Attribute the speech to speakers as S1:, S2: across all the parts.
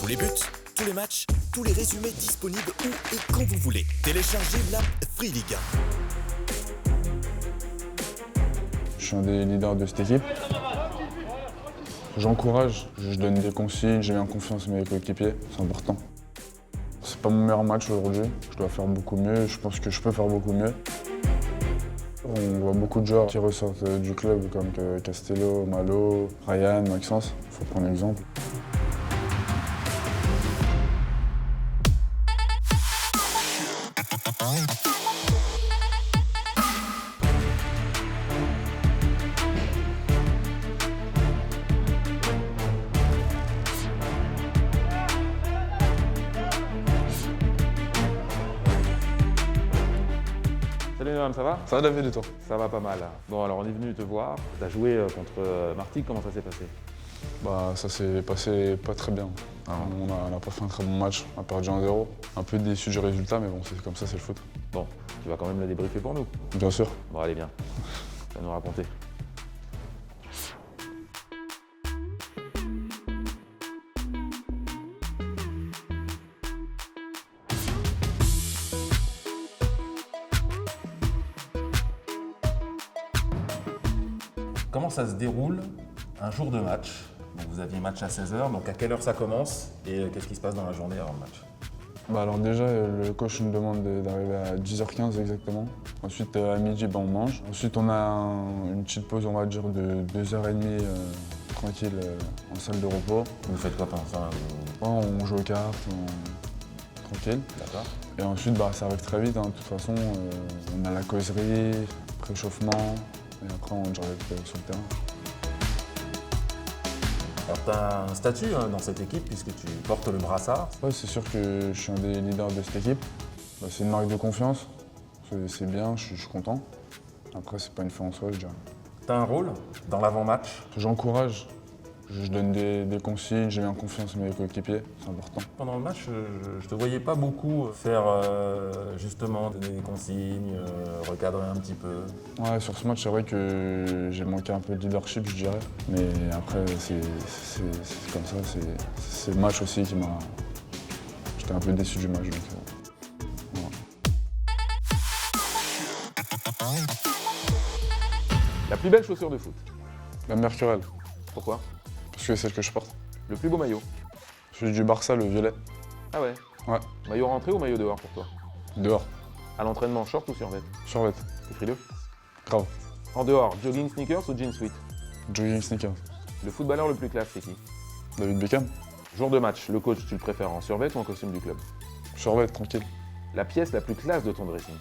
S1: Tous les buts, tous les matchs, tous les résumés disponibles où et quand vous voulez. Téléchargez l'app Free Ligue 1.
S2: Je suis un des leaders de cette équipe. J'encourage, je donne des consignes, j'ai bien confiance en mes coéquipiers, c'est important. C'est pas mon meilleur match aujourd'hui, je dois faire beaucoup mieux, je pense que je peux faire beaucoup mieux. On voit beaucoup de joueurs qui ressortent du club comme Castello, Malo, Ryan, Maxence, il faut prendre l'exemple.
S3: Salut Noam, ça va?
S2: Ça va David et toi?
S3: Ça va pas mal. Bon alors on est venu te voir, tu as joué contre Martigues, comment ça s'est passé?
S2: Ça s'est passé pas très bien. On n'a pas fait un très bon match, on a perdu 1-0. Un peu déçu du résultat, mais bon, c'est comme ça, c'est le foot.
S3: Bon, tu vas quand même le débriefer pour nous.
S2: Bien sûr.
S3: Bon allez bien, tu vas nous raconter. Comment ça se déroule un jour de match? Donc vous aviez match à 16h, donc à quelle heure ça commence et qu'est-ce qui se passe dans la journée avant le match?
S2: Alors déjà, le coach nous demande d'arriver à 10h15 exactement. Ensuite, à midi, on mange. Ensuite, on a une petite pause, on va dire, de 2h30 tranquille en salle de repos.
S3: Vous faites quoi pendant ça?
S2: On joue aux cartes, tranquille.
S3: D'accord.
S2: Et ensuite, ça arrive très vite. De toute façon, on a la causerie, préchauffement, et après, on direct sur le terrain.
S3: Alors tu as un statut dans cette équipe puisque tu portes le brassard.
S2: Ouais, c'est sûr que je suis un des leaders de cette équipe. C'est une marque de confiance, c'est bien, je suis content. Après, c'est pas une fin en soi, je dirais.
S3: Tu as un rôle dans l'avant-match.
S2: J'encourage, je donne des consignes, j'ai bien confiance en mes coéquipiers, c'est important.
S3: Pendant le match, je te voyais pas beaucoup faire justement donner des consignes, recadrer un petit peu.
S2: Ouais, sur ce match, c'est vrai que j'ai manqué un peu de leadership, je dirais. Mais après, c'est comme ça, c'est le match aussi qui m'a... J'étais un peu déçu du match, donc voilà.
S3: La plus belle chaussure de foot.
S2: La Mercurel,
S3: Pourquoi?
S2: parce que c'est celle que je porte.
S3: Le plus beau maillot.
S2: Celui du Barça, le violet.
S3: Ah ouais?
S2: Ouais,
S3: Maillot rentré ou maillot dehors pour toi?
S2: dehors,
S3: À l'entraînement, short ou survêt?
S2: survêt,
S3: T'es frileux?
S2: grave.
S3: En dehors, jogging sneakers ou jeans sweat?
S2: Jogging sneakers.
S3: Le footballeur le plus classe, c'est qui?
S2: David Beckham,
S3: Jour de match, le coach, tu le préfères en survêt ou en costume du club?
S2: survêt, tranquille.
S3: La pièce la plus classe de ton dressing?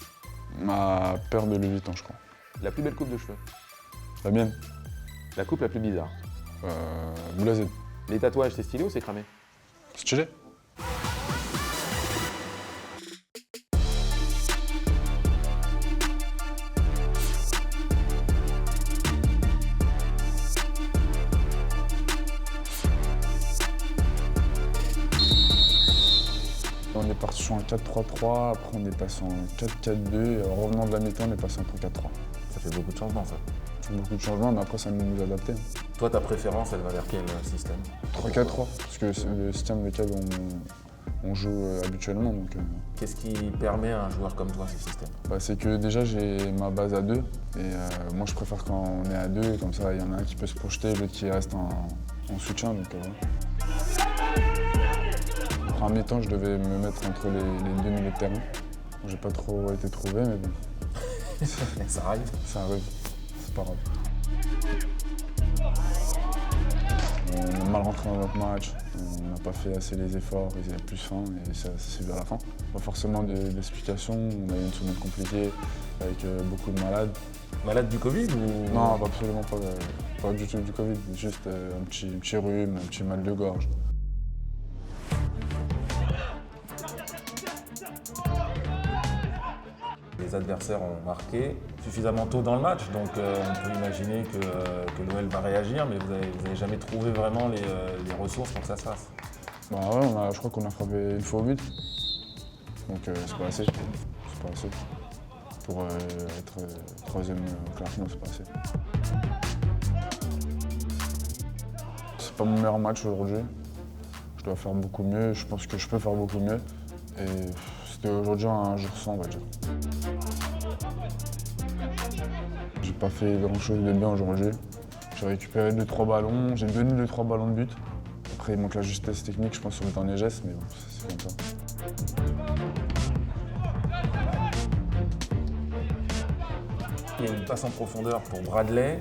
S2: Ma paire de Louis Vuitton, je crois.
S3: La plus belle coupe de cheveux?
S2: La mienne,
S3: La coupe la plus bizarre?
S2: Boulazé.
S3: Les tatouages, c'est stylé ou c'est cramé?
S2: Stylé. On est parti sur un 4-3-3, après on est passé en 4-4-2, et en revenant de la mi-temps, on est passé en 3-4-3.
S3: Ça fait beaucoup de changements ça.
S2: C'est beaucoup de changements, mais après ça nous adapter.
S3: Toi, ta préférence, elle va vers quel système?
S2: 3-4-3, parce que c'est le système lequel on joue habituellement. Donc,
S3: Qu'est-ce qui permet à un joueur comme toi ce système?
S2: c'est que déjà j'ai ma base à 2, et moi je préfère quand on est à 2, comme ça il y en a un qui peut se projeter, l'autre qui reste en soutien. Donc, voilà. En mi-temps, je devais me mettre entre les deux milieux de terrain. J'ai pas trop été trouvé, mais bon.
S3: Ça arrive.
S2: Ça arrive, c'est pas grave. On a mal rentré dans notre match, on n'a pas fait assez les efforts, ils avaient plus faim et ça s'est vu à la fin. Pas forcément d'explications, on a eu une semaine compliquée avec beaucoup de malades.
S3: Malade du Covid ou...
S2: Non, absolument pas du tout du Covid, juste un petit rhume, un petit mal de gorge.
S3: Les adversaires ont marqué suffisamment tôt dans le match, donc on peut imaginer que l'OL va réagir, mais vous avez jamais trouvé vraiment les ressources pour que ça se fasse.
S2: Ouais, je crois qu'on a frappé une fois au but, donc c'est pas assez. C'est pas assez. Pour être troisième au classement, c'est pas assez. C'est pas mon meilleur match aujourd'hui. Je dois faire beaucoup mieux, je pense que je peux faire beaucoup mieux. Et c'était aujourd'hui un jour sans, on va dire. J'ai pas fait grand chose de bien aujourd'hui. J'ai récupéré 2-3 ballons, j'ai donné 2-3 ballons de but. Après il manque la justesse technique, je pense, sur le dernier geste, mais bon, c'est comme ça.
S3: Il y a une passe en profondeur pour Bradley.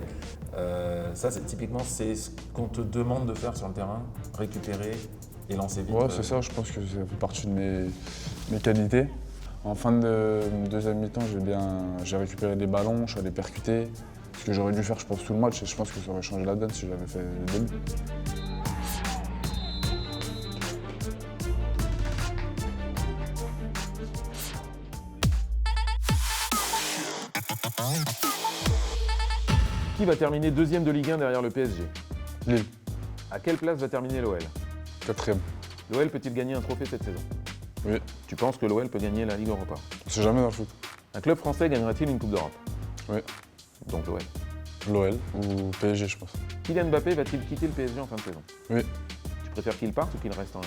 S3: Ça, typiquement, c'est ce qu'on te demande de faire sur le terrain, récupérer et lancer vite.
S2: Ouais, c'est ça, je pense que ça fait partie de mes qualités. En fin de deuxième mi-temps, j'ai récupéré des ballons, je suis allé percuter. Ce que j'aurais dû faire, je pense, tout le match, et je pense que ça aurait changé la donne si j'avais fait le début.
S4: Qui va terminer deuxième de Ligue 1 derrière le PSG?
S2: Lille,
S4: À quelle place va terminer l'OL?
S2: 4e.
S4: L'OL peut-il gagner un trophée cette saison?
S2: Oui,
S4: Tu penses que l'OL peut gagner la Ligue Europa?
S2: on sait jamais dans le foot.
S4: Un club français gagnera-t-il une Coupe d'Europe?
S2: Oui,
S4: Donc l'OL.
S2: l'OL ou PSG, je pense.
S4: Kylian Mbappé va-t-il quitter le PSG en fin de saison?
S2: Oui,
S4: Tu préfères qu'il parte ou qu'il reste en L1?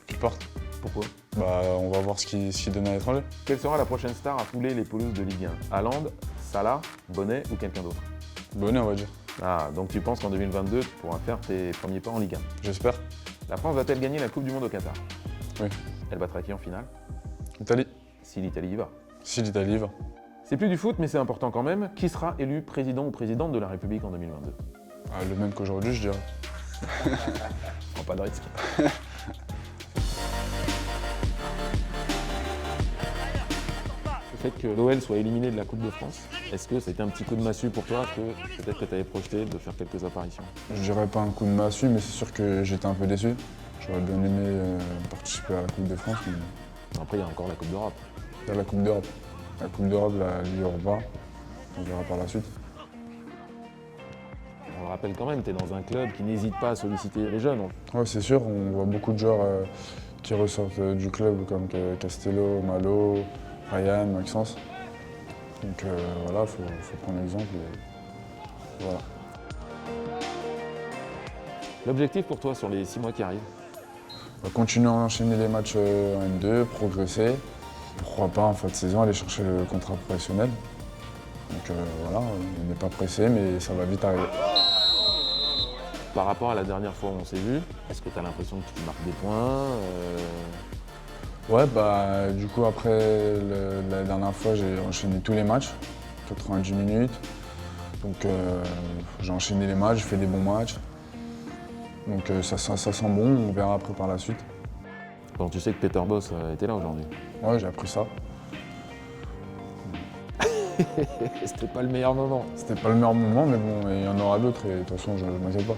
S2: qu'ils partent.
S4: Pourquoi?
S2: Bah, on va voir ce qu'il donne à l'étranger.
S4: Quelle sera la prochaine star à fouler les pelouses de Ligue 1? Haaland, Salah, Bonnet ou quelqu'un d'autre?
S2: Bonnet, on va dire.
S4: Ah, donc tu penses qu'en 2022, tu pourras faire tes premiers pas en Ligue 1.
S2: J'espère.
S4: La France va-t-elle gagner la Coupe du Monde au Qatar?
S2: Oui.
S4: Elle battra qui en finale?
S2: Italie.
S4: Si l'Italie y va.
S2: Si l'Italie va.
S4: C'est plus du foot, mais c'est important quand même. Qui sera élu président ou présidente de la République en 2022?
S2: Ah, le même qu'aujourd'hui, je dirais.
S4: Prends pas de risque. Le fait que l'OL soit éliminé de la Coupe de France, est-ce que c'était un petit coup de massue pour toi que peut-être que tu avais projeté de faire quelques apparitions?
S2: Je dirais pas un coup de massue, mais c'est sûr que j'étais un peu déçu. J'aurais bien aimé participer à la Coupe de France, mais
S4: Après, il y a encore la Coupe d'Europe.
S2: il y a la Coupe d'Europe. La Coupe d'Europe, la Ligue Europa, on verra par la suite.
S4: On le rappelle quand même, tu es dans un club qui n'hésite pas à solliciter les jeunes.
S2: Ouais, c'est sûr, on voit beaucoup de joueurs qui ressortent du club, comme Castello, Malo, Ryan, Maxence. Donc voilà, il faut prendre l'exemple. Et voilà.
S4: L'objectif pour toi sur les 6 mois qui arrivent?
S2: On va continuer à enchaîner les matchs en N2, progresser. Pourquoi pas en fin de saison aller chercher le contrat professionnel. Donc voilà, on n'est pas pressé, mais ça va vite arriver.
S4: Par rapport à la dernière fois où on s'est vu, est-ce que tu as l'impression que tu marques des points?
S2: Ouais, bah du coup après la dernière fois j'ai enchaîné tous les matchs, 90 minutes. Donc j'ai enchaîné les matchs, j'ai fait des bons matchs. Donc ça sent bon, on verra après par la suite.
S4: Bon, tu sais que Peter Bosz était là aujourd'hui.
S2: Ouais, j'ai appris ça.
S4: C'était pas le meilleur moment.
S2: C'était pas le meilleur moment, mais bon, il y en aura d'autres et de toute façon je ne m'inquiète pas.